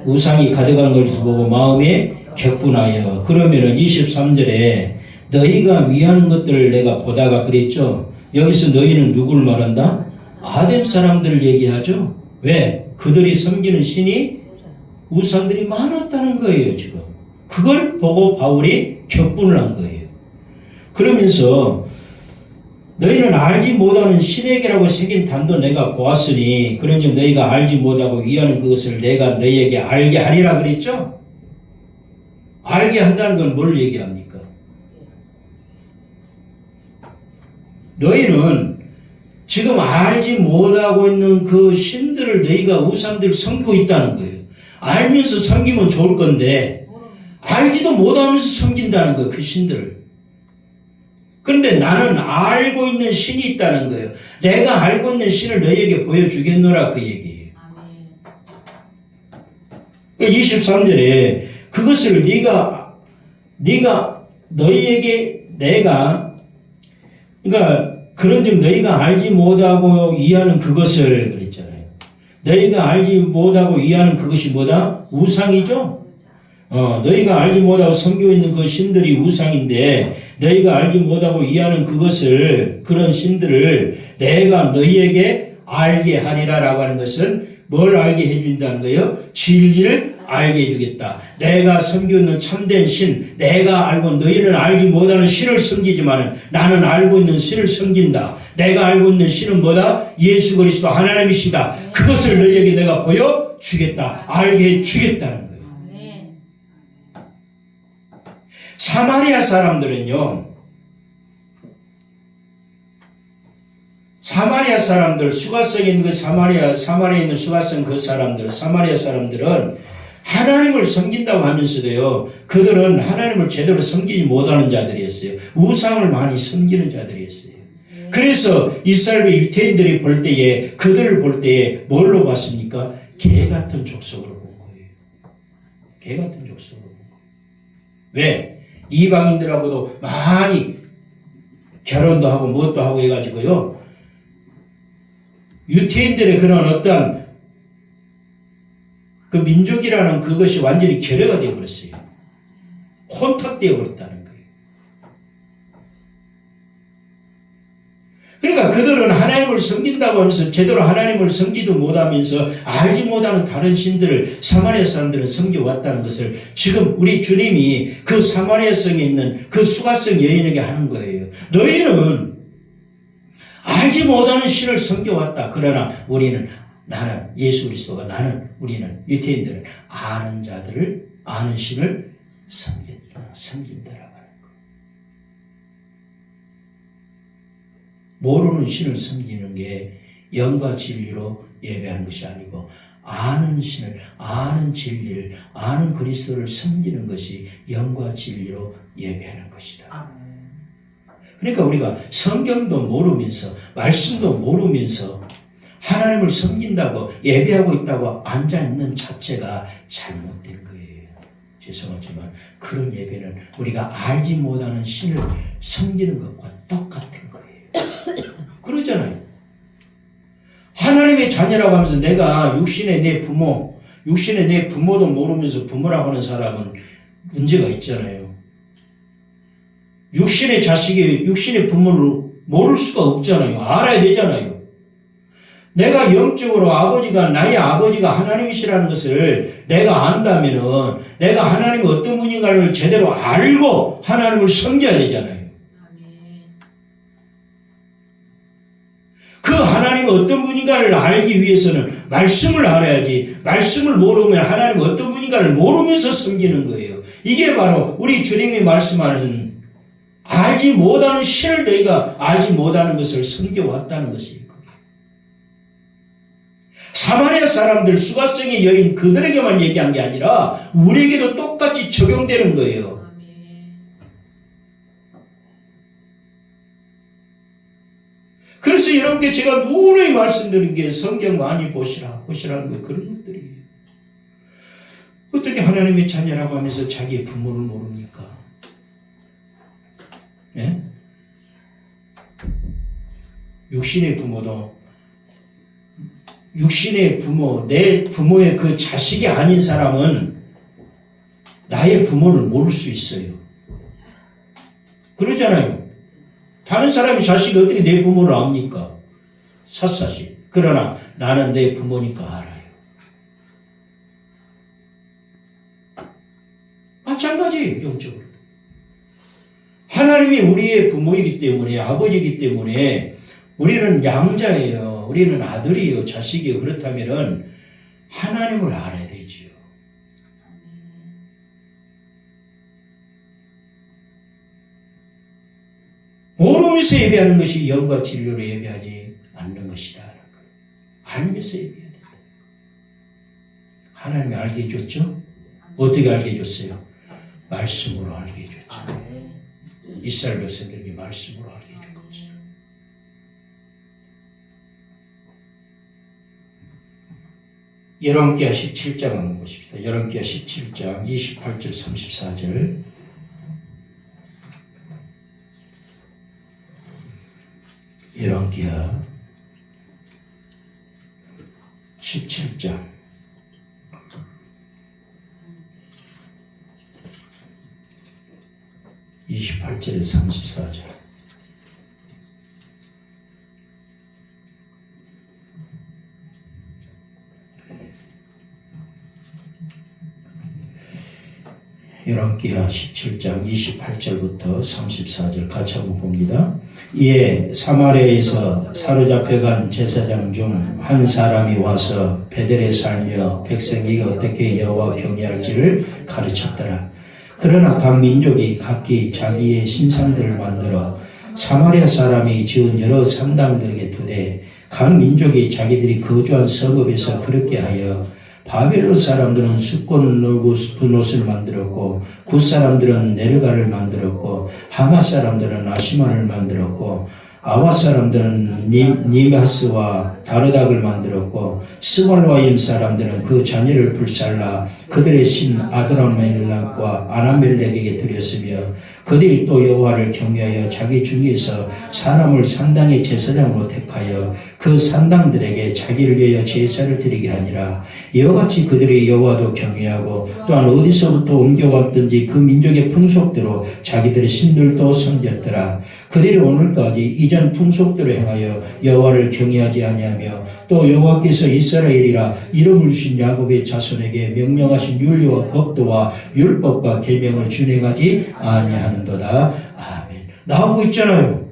우상이 가득한 것을 보고 마음에 격분하여 그러면은 23절에 너희가 위하는 것들을 내가 보다가 그랬죠. 여기서 너희는 누구를 말한다? 아덴 사람들을 얘기하죠. 왜? 그들이 섬기는 신이 우상들이 많았다는 거예요, 지금. 그걸 보고 바울이 격분을 한 거예요. 그러면서 너희는 알지 못하는 신에게라고 새긴 단도 내가 보았으니 그런즉 너희가 알지 못하고 위하는 그것을 내가 너희에게 알게 하리라 그랬죠? 알게 한다는 건 뭘 얘기합니까? 너희는 지금 알지 못하고 있는 그 신들을 너희가 우상들을 섬기고 있다는 거예요. 알면서 섬기면 좋을 건데 알지도 못하면서 섬긴다는 거예요. 그 신들을. 그런데 나는 알고 있는 신이 있다는 거예요. 내가 알고 있는 신을 너희에게 보여주겠노라 그 얘기예요. 23절에 그것을 네가 너희에게 내가 그러니까 그런즉 너희가 알지 못하고 이해하는 그것을 그랬잖아요. 너희가 알지 못하고 이해하는 그것이 뭐다? 우상이죠? 너희가 알지 못하고 섬기고 있는 그 신들이 우상인데 너희가 알지 못하고 이해하는 그것을 그런 신들을 내가 너희에게 알게 하리라라고 하는 것은 뭘 알게 해준다는 거예요? 진리를 알게 해주겠다. 내가 섬기고 있는 참된 신, 내가 알고 너희는 알지 못하는 신을 섬기지만 나는 알고 있는 신을 섬긴다. 내가 알고 있는 신은 뭐다? 예수 그리스도 하나님이시다. 그것을 너희에게 내가 보여주겠다. 알게 해주겠다는 거예요. 사마리아 사람들은요. 사마리아 사람들, 수가성에 있는 그 사마리아에 있는 수가성 그 사람들, 사마리아 사람들은 하나님을 섬긴다고 하면서도요, 그들은 하나님을 제대로 섬기지 못하는 자들이었어요. 우상을 많이 섬기는 자들이었어요. 그래서 이스라엘의 유태인들이 볼 때에, 그들을 볼 때에 뭘로 봤습니까? 개 같은 족속으로 본 거예요. 개 같은 족속으로 본 거예요. 왜? 이방인들하고도 많이 결혼도 하고 무엇도 하고 해가지고요. 유태인들의 그런 어떤 그 민족이라는 그것이 완전히 결여가 되어버렸어요. 혼탁되어 버렸다는 거예요. 그러니까 그들은 하나님을 섬긴다고 하면서 제대로 하나님을 섬기도 못하면서 알지 못하는 다른 신들을 사마리아 사람들은 섬겨왔다는 것을 지금 우리 주님이 그 사마리아성에 있는 그 수가성 여인에게 하는 거예요. 너희는 알지 못하는 신을 섬겨왔다. 그러나 나는 예수 그리스도가 우리는 유태인들은 아는 자들을 아는 신을 섬긴다라고 하는 거예요. 모르는 신을 섬기는 게 영과 진리로 예배하는 것이 아니고 아는 신을 아는 진리를 아는 그리스도를 섬기는 것이 영과 진리로 예배하는 것이다. 그러니까 우리가 성경도 모르면서 말씀도 모르면서 하나님을 섬긴다고 예배하고 있다고 앉아있는 자체가 잘못된 거예요. 죄송하지만 그런 예배는 우리가 알지 못하는 신을 섬기는 것과 똑같은 거예요. 그러잖아요. 하나님의 자녀라고 하면서 내가 육신의 내 부모도 모르면서 부모라고 하는 사람은 문제가 있잖아요. 육신의 자식이 육신의 부모를 모를 수가 없잖아요. 알아야 되잖아요. 내가 영적으로 나의 아버지가 하나님이시라는 것을 내가 안다면은 내가 하나님이 어떤 분인가를 제대로 알고 하나님을 섬겨야 되잖아요. 그 하나님이 어떤 분인가를 알기 위해서는 말씀을 알아야지. 말씀을 모르면 하나님이 어떤 분인가를 모르면서 섬기는 거예요. 이게 바로 우리 주님이 말씀하는 알지 못하는 신을 너희가 알지 못하는 것을 섬겨왔다는 것이 거예요. 사마리아 사람들 수가성의 여인 그들에게만 얘기한 게 아니라 우리에게도 똑같이 적용되는 거예요. 그래서 여러분께 제가 누누이 말씀드린 게 성경 많이 보시라는 거 그런 것들이에요. 어떻게 하나님의 자녀라고 하면서 자기의 부모를 모릅니까? 예? 육신의 부모, 내 부모의 그 자식이 아닌 사람은 나의 부모를 모를 수 있어요. 그러잖아요. 다른 사람이 자식이 어떻게 내 부모를 압니까? 샅샅이. 그러나 나는 내 부모니까 알아요. 마찬가지예요, 영적으로. 하나님이 우리의 부모이기 때문에, 아버지이기 때문에 우리는 양자예요. 우리는 아들이에요. 자식이에요. 그렇다면은 하나님을 알아야 되지요. 모르면서 예배하는 것이 영과 진리로 예배하지 않는 하나님이 알게 해줬죠? 어떻게 알게 해줬어요? 말씀으로 알게 해줬죠. 이스라엘 백성들에게 말씀으로 알게 해준 거죠. 열왕기하 17장 한번 보십시다. 열왕기하 17장 28절 34절. 열왕기하 17장 28절에 34절. 열왕기하 17장 28절부터 34절 같이 한번 봅니다. 이에 사마리아에서 사로잡혀간 제사장 중 한 사람이 와서 베델에 살며 백성이 어떻게 여호와 경외할지를 가르쳤더라. 그러나 각 민족이 각기 자기의 신상들을 만들어 사마리아 사람이 지은 여러 산당들에게 두되 각 민족이 자기들이 거주한 성읍에서 그렇게 하여 바벨론 사람들은 숫꽃 분옷을 만들었고 굿 사람들은 네르가를 만들었고 하마 사람들은 아시만을 만들었고 아와 사람들은 니마스와 다르닥을 만들었고 스발와임 사람들은 그 자녀를 불살라 그들의 신 아드라멜렉과 아나멜렉에게 드렸으며 그들이 또 여호와를 경외하여 자기 중에서 사람을 산당의 제사장으로 택하여 그 산당들에게 자기를 위하여 제사를 드리게 하니라. 이와 같이 그들이 여호와도 경외하고 또한 어디서부터 옮겨왔든지 그 민족의 풍속대로 자기들의 신들도 섬겼더라. 그들이 오늘까지 이전 풍속대로 행하여 여호와를 경외하지 아니하며 또 여호와께서 이스라엘이라 이름을 주신 야곱의 자손에게 명령하신 율례와 법도와 율법과 계명을 준행하지 아니하는도다. 아멘. 나오고 있잖아요.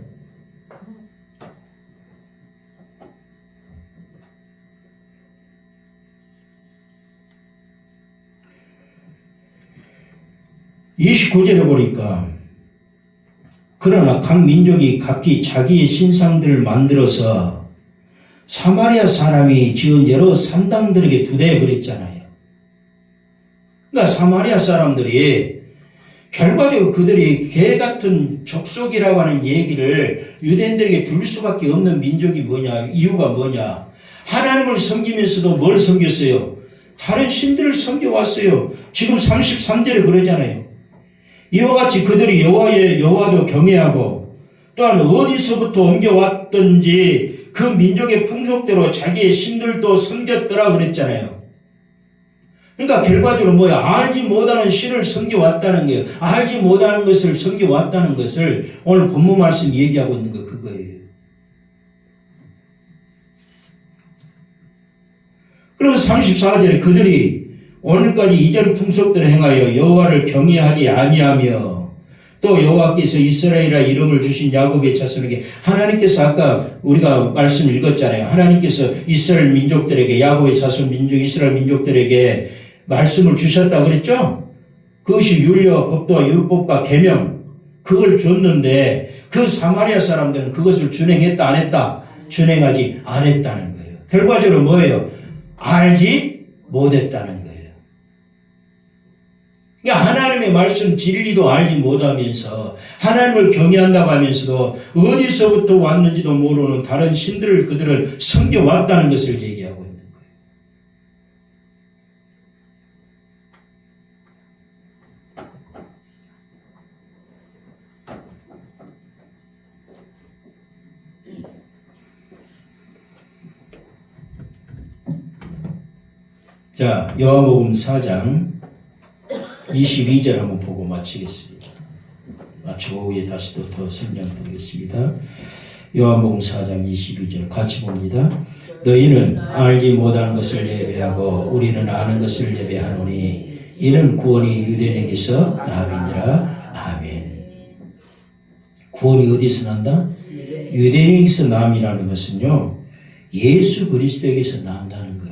(29절에) 보니까 그러나 각 민족이 각기 자기의 신상들을 만들어서 사마리아 사람이 지은 여러 산당들에게 두대 그랬잖아요. 그러니까 사마리아 사람들이 결과적으로 그들이 개 같은 족속이라고 하는 얘기를 유대인들에게 둘 수밖에 없는 민족이 뭐냐, 이유가 뭐냐. 하나님을 섬기면서도 뭘 섬겼어요? 다른 신들을 섬겨왔어요. 지금 33절에 그러잖아요. 이와 같이 그들이 여호와도 경외하고 또한 어디서부터 옮겨왔든지 그 민족의 풍속대로 자기의 신들도 섬겼더라 그랬잖아요. 그러니까 결과적으로 뭐야? 알지 못하는 신을 섬겨왔다는 거예요. 알지 못하는 것을 섬겨왔다는 것을 오늘 본문 말씀 얘기하고 있는 거 그거예요. 그러면 34절에 그들이 오늘까지 이전 풍속대로 행하여 여호와를 경외하지 아니하며 또 여호와께서 이스라엘이라 이름을 주신 야곱의 자손에게 하나님께서 아까 우리가 말씀 읽었잖아요. 하나님께서 이스라엘 민족들에게 야곱의 자손 민족 이스라엘 민족들에게 말씀을 주셨다 그랬죠? 그것이 율례와 법도와 율법과 계명 그걸 줬는데 그 사마리아 사람들은 그것을 준행했다 안 했다? 준행하지 않았다는 거예요. 결과적으로 뭐예요? 알지 못했다는 거예요. 그러니까 하나님의 말씀 진리도 알지 못하면서 하나님을 경외한다고 하면서도 어디서부터 왔는지도 모르는 다른 신들을 그들을 섬겨왔다는 것을 얘기하고 있는 거예요. 자, 요한복음 4장 22절 한번 보고 마치겠습니다. 마치고 후에 다시 또 더 설명드리겠습니다. 요한복음 4장 22절 같이 봅니다. 너희는 알지 못하는 것을 예배하고 우리는 아는 것을 예배하노니 이는 구원이 유대인에게서 남이니라. 아멘. 구원이 어디서 난다? 유대인에게서 남이라는 것은요, 예수 그리스도에게서 난다는 거예요.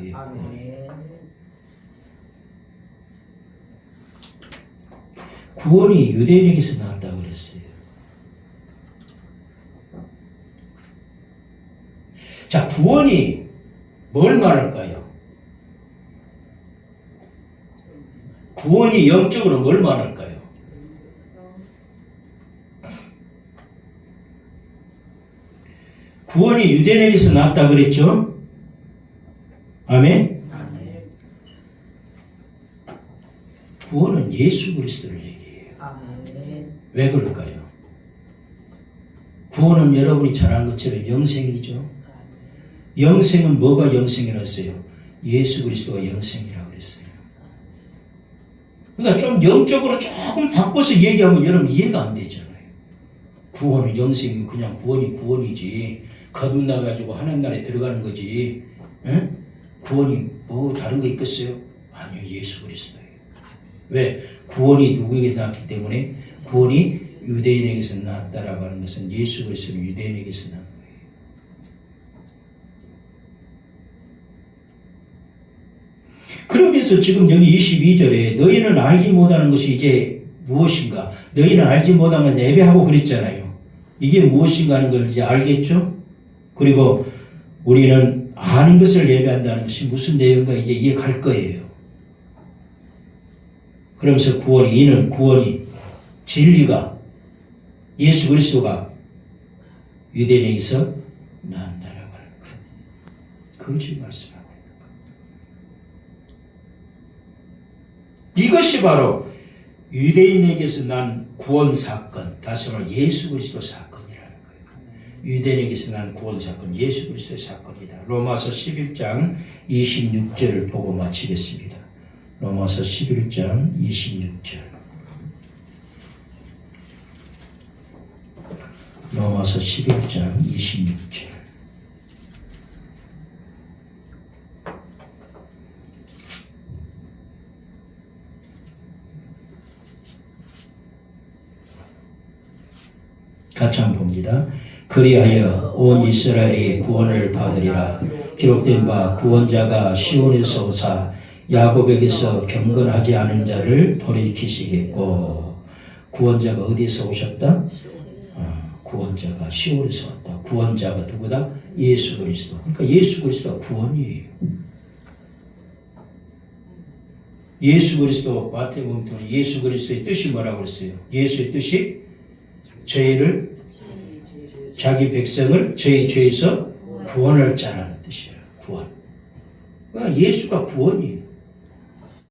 구원이 유대인에게서 나왔다고 그랬어요. 자, 구원이 뭘 말할까요? 구원이 영적으로 뭘 말할까요? 구원이 유대인에게서 났다 그랬죠? 아멘? 구원은 예수 그리스도를 얘기해요. 왜 그럴까요? 구원은 여러분이 잘 아는 것처럼 영생이죠. 영생은 뭐가 영생이라고 했어요? 예수 그리스도가 영생이라고 그랬어요. 그러니까 좀 영적으로 조금 바꿔서 얘기하면 여러분 이해가 안 되잖아요. 구원은 영생이고 그냥 구원이 구원이지 거듭나가지고 하나님 나라에 들어가는 거지. 에? 구원이 뭐 다른 거 있겠어요? 아니요, 예수 그리스도예요. 왜? 구원이 누구에게 나왔기 때문에 구원이 유대인에게서 나왔다라고 하는 것은 예수 그리스도는 유대인에게서 나온 거예요. 그러면서 지금 여기 22절에 너희는 알지 못하는 것이 이제 무엇인가? 너희는 알지 못하는 걸 예배하고 그랬잖아요. 이게 무엇인가 하는 걸 이제 알겠죠? 그리고 우리는 아는 것을 예배한다는 것이 무슨 내용인가 이제 이해갈 거예요. 그러면서 이는 구원이 진리가 예수 그리스도가 유대인에게서 난다라고 하는 거예요. 그걸 지금 말씀하고 있는 거예요. 이것이 바로 유대인에게서 난 구원 사건, 다시 말해 예수 그리스도 사건이라는 거예요. 유대인에게서 난 구원 사건, 예수 그리스도의 사건이다. 로마서 11장 26절을 보고 마치겠습니다. 로마서 11장 26절. 로마서 11장 26절. 같이 한번 봅니다. 그리하여 온 이스라엘이 구원을 받으리라. 기록된 바 구원자가 시온에서 오사 야곱에게서 경건하지 않은 자를 돌이키시겠고. 구원자가 어디에서 오셨다? 구원자가 시온에서 왔다. 구원자가 누구다? 예수 그리스도. 그러니까 예수 그리스도가 구원이에요. 예수 그리스도 마태복음 통해 예수 그리스도의 뜻이 뭐라고 그랬어요? 예수의 뜻이 저희를 자기 백성을 저희 죄에서 구원할 자라는 뜻이에요. 구원. 그러니까 예수가 구원이에요.